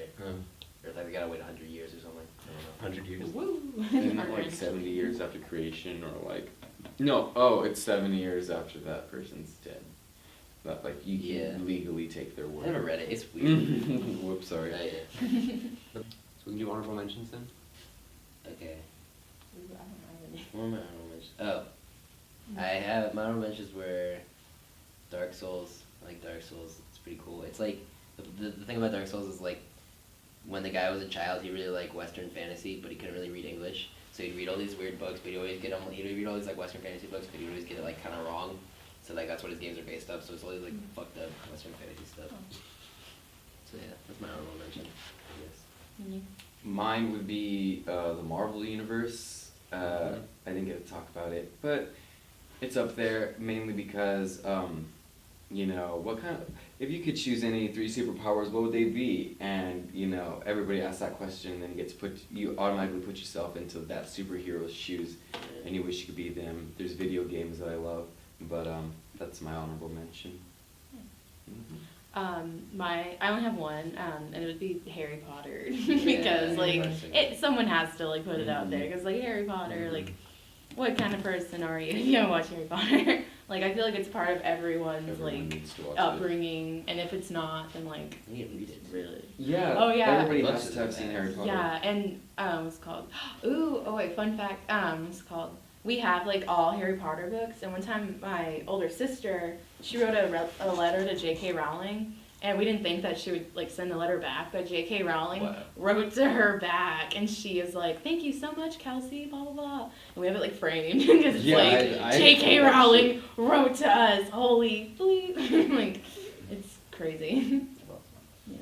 or like they gotta wait 100 years or something. I don't know. 100 years. Woo. Isn't it like 70 years after creation or like No, oh, it's 7 years after that person's dead. But like you Yeah. can legally take their I word. never read it. It's weird. Whoops, sorry. Right, So we can do honorable mentions then? okay. Ooh, I don't have any. What are my honorable mentions? Oh. I have my honorable mentions were Dark Souls. I like Dark Souls. It's pretty cool. It's like the thing about Dark Souls is like when the guy was a child, he really liked Western fantasy, but he couldn't really read English. So he'd read all these weird books, but he'd always get them. He'd read all these like Western fantasy books, but he'd always get it like kind of wrong. So like that's what his games are based off. So it's always like fucked up Western fantasy stuff. So yeah, that's my honorable mention, I guess. Mhm. Mine would be the Marvel Universe. I didn't get to talk about it, but it's up there mainly because, you know, what kind of, if you could choose any 3 superpowers, what would they be? And, you know, everybody asks that question, and then you automatically put yourself into that superhero's shoes, and you wish you could be them. There's video games that I love, but that's my honorable mention. Mhm. I only have one, and it would be Harry Potter because Yeah, like yeah. Someone has to like put it out there because like Harry Potter, like what kind of person are you? You know, watch Harry Potter. Like I feel like it's part of everyone's Everyone like needs to watch it. upbringing, and if it's not, then like You need to read it. really. Yeah. Oh, yeah. Everybody Books has is to have the seen best. Harry Potter. Yeah, and what's it called? Ooh, oh wait, fun fact. What's it called? We have like all Harry Potter books, and one time my older sister, she wrote a letter to J.K. Rowling, and we didn't think that she would like send the letter back, but J.K. Rowling Wow. wrote to her back, and she is like, "Thank you so much, Kelsey." Blah blah blah, and we have it like framed because it's Yeah, like I J.K. actually- Rowling wrote to us. Holy bleep. Like, it's crazy. Yeah.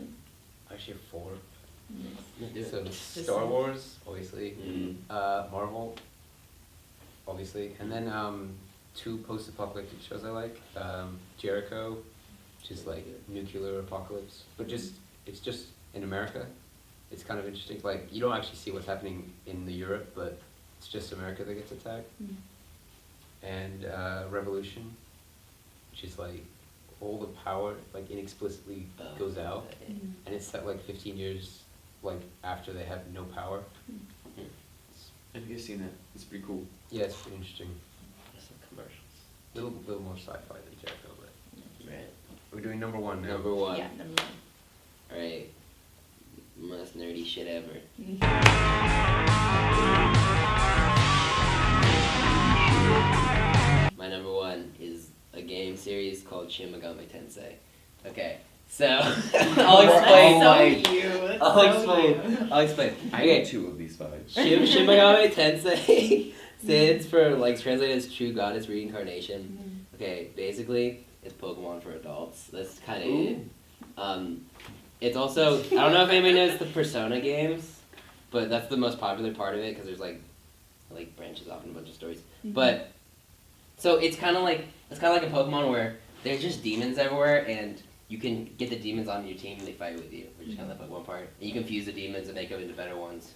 Actually 4. Yeah, do it. So Just Star say. Wars, obviously. Mhm. Marvel, obviously. And then 2 post-apocalyptic shows I like. Jericho, which is like nuclear apocalypse. But it's just in America. It's kind of interesting. Like, you don't actually see what's happening in the Europe, but it's just America that gets attacked. Mm. And Revolution, which is like all the power like inexplicably goes out. Mm. And it's set like 15 years like after they have no power. Have you guys seen that? It's pretty cool. Yeah, it's pretty interesting. There's some commercials. Little more sci-fi than Jericho, but Right. we're doing number 1 now. Number 1. Yeah, number Alright. Most nerdy shit ever. 1. My number 1 is a game series called Shin Megami Tensei. Okay, so I'll explain. That's so you. That's I'll so explain. you. I'll explain. I Okay, have 2 of these 5. Shin Megami Tensei stands for like translated as True Goddess Reincarnation. Okay, basically it's Pokemon for adults. That's kind of it. It's also, I don't know if anybody knows the Persona games, but that's the most popular part of it because there's like branches off in a bunch of stories. But so it's kind of like a Pokemon where there's just demons everywhere, and you can get the demons on your team and they fight with you, which is kind of the Pokemon part. And you can fuse the demons and make them into better ones.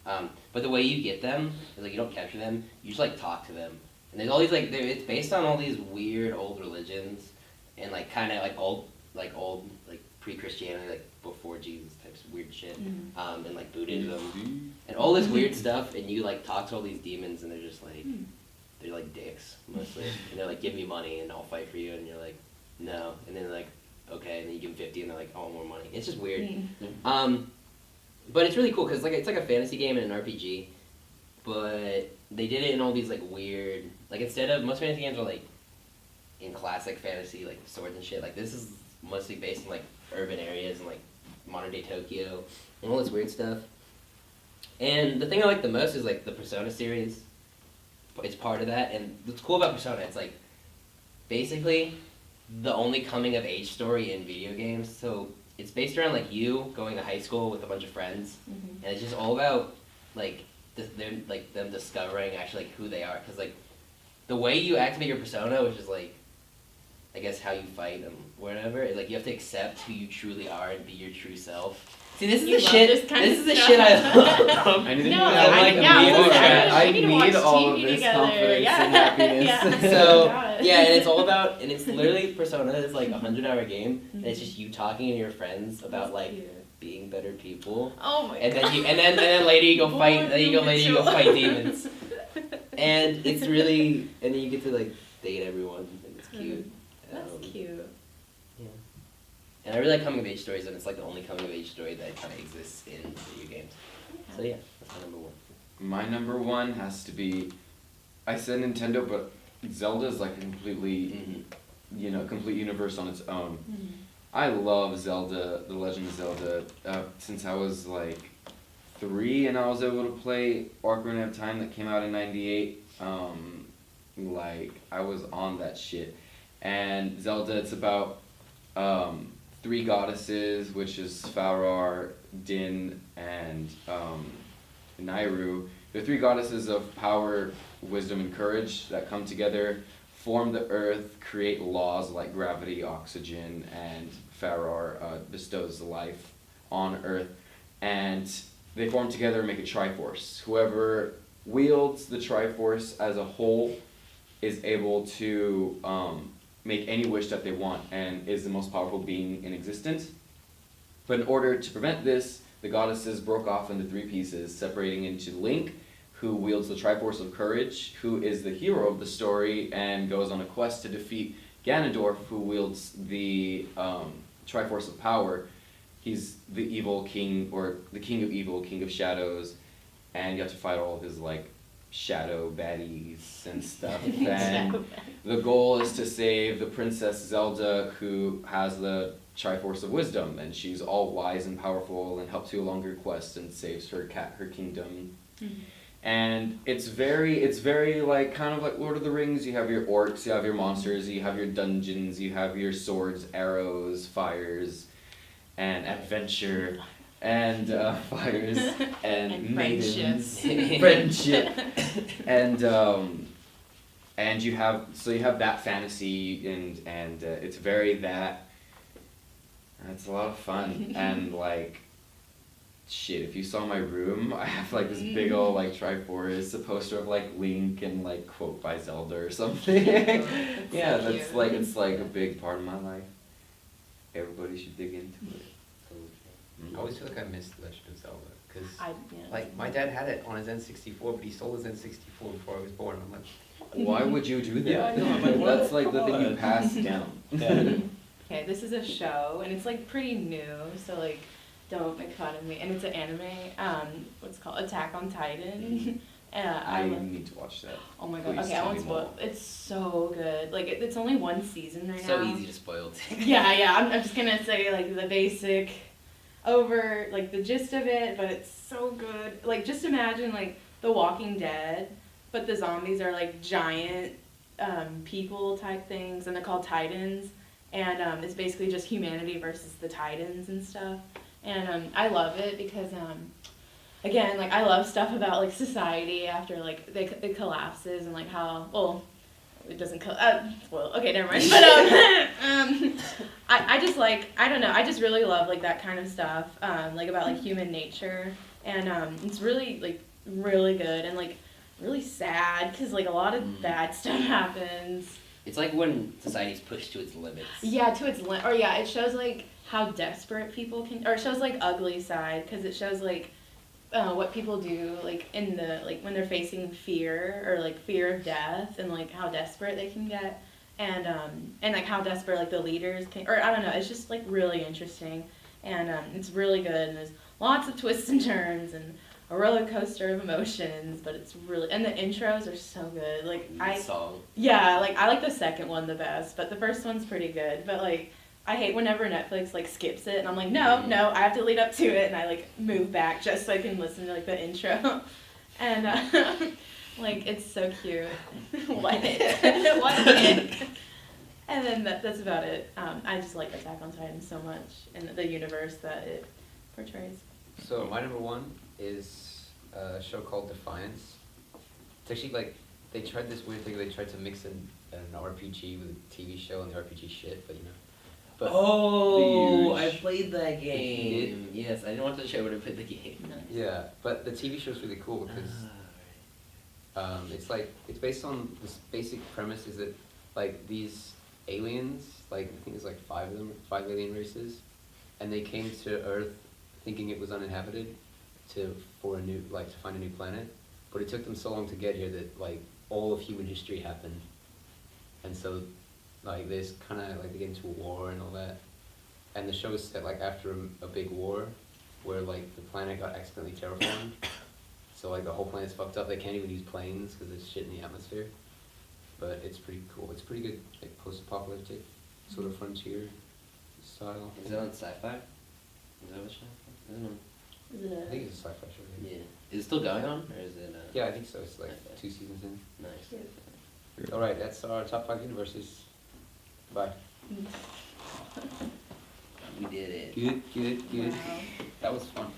But the way you get them is like you don't capture them, you just like talk to them. And there's all these like it's based on all these weird old religions and like kind of like old pre-Christianity, like before Jesus types of weird shit, and like Buddhism and all this weird stuff. And you like talk to all these demons, and they're just like they're like dicks mostly, and they're like, give me money and I'll fight for you, and you're like, no, and then they're like, okay, and then you give them 50, and they're like, I want more money. It's just weird. But it's really cool because it's like a fantasy game and an RPG, but they did it in all these like weird, like instead of most fantasy games are like in classic fantasy like swords and shit. Like this is mostly based in like urban areas and like modern day Tokyo and all this weird stuff. And the thing I like the most is like the Persona series. It's part of that, and what's cool about Persona, it's like basically the only coming of age story in video games. So it's based around like you going to high school with a bunch of friends, and it's just all about like them discovering actually like who they are, because like the way you activate your persona, which is like I guess how you fight and whatever, is like you have to accept who you truly are and be your true self. See, this is You the love shit. this This kind is of the stuff. shit I love. I need No, I we need to need watch all of TV this together. confidence Yeah. and happiness. Yeah. So God. yeah, and it's all about, and it's literally Persona is like 100-hour game, and it's just you talking to your friends about That's like cute. being better people, Oh my and god. then and then later you go fight, Boy, then you go you later you go Mitchell. fight demons. And it's really, and then you get to like date everyone, and it's cute. That's cute. Yeah. And I really like coming of age stories, and it's like the only coming of age story that kind of exists in video games. So yeah, that's my number one. My number one has to be, I said Nintendo, but Zelda's like completely, complete universe on its own. Mm-hmm. I love Zelda, The Legend of Zelda, since I was like 3 and I was able to play Ocarina of Time that came out in '98. Like, I was on that shit. And Zelda, it's about 3 goddesses, which is Farar, Din, and Nairu. They're 3 goddesses of power, wisdom, and courage that come together, form the earth, create laws like gravity, oxygen, and Farar bestows life on earth. And they form together and make a Triforce. Whoever wields the Triforce as a whole is able to make any wish that they want and is the most powerful being in existence. But in order to prevent this, the goddesses broke off into 3 pieces, separating into Link, who wields the Triforce of Courage, who is the hero of the story and goes on a quest to defeat Ganondorf, who wields the Triforce of Power. He's the evil king, or the king of evil, king of shadows, and you have to fight all of his like shadow baddies and stuff. And the goal is to save the Princess Zelda, who has the Triforce of Wisdom, and she's all wise and powerful and helps you along your quest and saves her kingdom. Mm-hmm. And it's very like kind of like Lord of the Rings. You have your orcs, you have your monsters, you have your dungeons, you have your swords, arrows, fires, and adventure, and fires, and maidens, friendship, and you have that fantasy, and it's very that. And it's a lot of fun, and like, shit, if you saw my room, I have like this big old like Triforce, a poster of like Link and like quote by Zelda or something. Yeah, so that's cute. like, it's like a big part of my life. Everybody should dig into it. I always feel like I missed Legend of Zelda, because Yeah. like my dad had it on his N64, but he stole his N64 before I was born. I'm like, Why would you do that? Yeah, I know, I'm like, That's like the thing you pass down. Okay, this is a show, and it's like pretty new, so like, don't make fun of me. And it's an anime, what's it called? Attack on Titan. I love- need to watch that. Oh my god, Please okay, I tell won't me spoil. more. It's so good. Like, it's only 1 season right now. So easy to spoil. Yeah, I'm just gonna say like the basic like the gist of it, but it's so good. Like, just imagine like The Walking Dead, but the zombies are like giant people type things, and they're called Titans, and it's basically just humanity versus the Titans and stuff. And I love it because again, like, I love stuff about like society after like it collapses, and like how, well, it doesn't well, okay, never mind. But I just like, I don't know, I just really love like that kind of stuff, like about like human nature, and it's really like really good and like really sad because like a lot of bad stuff happens. It's like when society's pushed to its limits. Yeah, to its limit. Or yeah, it shows like how desperate people can, or it shows like ugly side, because it shows like what people do like in the, like when they're facing fear, or like fear of death, and like how desperate they can get, and like how desperate like the leaders can, or I don't know, it's just like really interesting, and it's really good, and there's lots of twists and turns and a roller coaster of emotions, but it's really, and the intros are so good. Like Song. yeah, like I like the second one the best, but the first one's pretty good. But like, I hate whenever Netflix like skips it, and I'm like, no, I have to lead up to it, and I like move back just so I can listen to like the intro, and like it's so cute. What? And then that's about it. I just like Attack on Titan so much, and the universe that it portrays. so my number one is a show called Defiance. It's actually like, they tried this weird thing, they tried to mix in an RPG with a TV show and the RPG shit, but you know. But Oh, Huge. I played that You game. Yes, I didn't watch the show, but I played the game. yeah, but the TV show's really cool because it's based on this basic premise, is that like these aliens, like I think there's like 5 of them, 5 alien races, and they came to Earth thinking it was uninhabited to find a new planet, but it took them so long to get here that like all of human history happened, and so like there's kind of like they get into a war and all that, and the show is set like after a big war, where like the planet got accidentally terraformed, so like the whole planet's fucked up. They can't even use planes because there's shit in the atmosphere, but it's pretty cool. It's pretty good, like post-apocalyptic sort of frontier style. Is it on sci-fi? Is that what show? I don't know. Is it I think it's a sci-fi show. Yeah. Is it still going on, or is it? Yeah, I think so. It's like Okay. 2 seasons in. Nice. All right, that's our top 5 universes. Bye. We did it. Good. Wow. That was fun.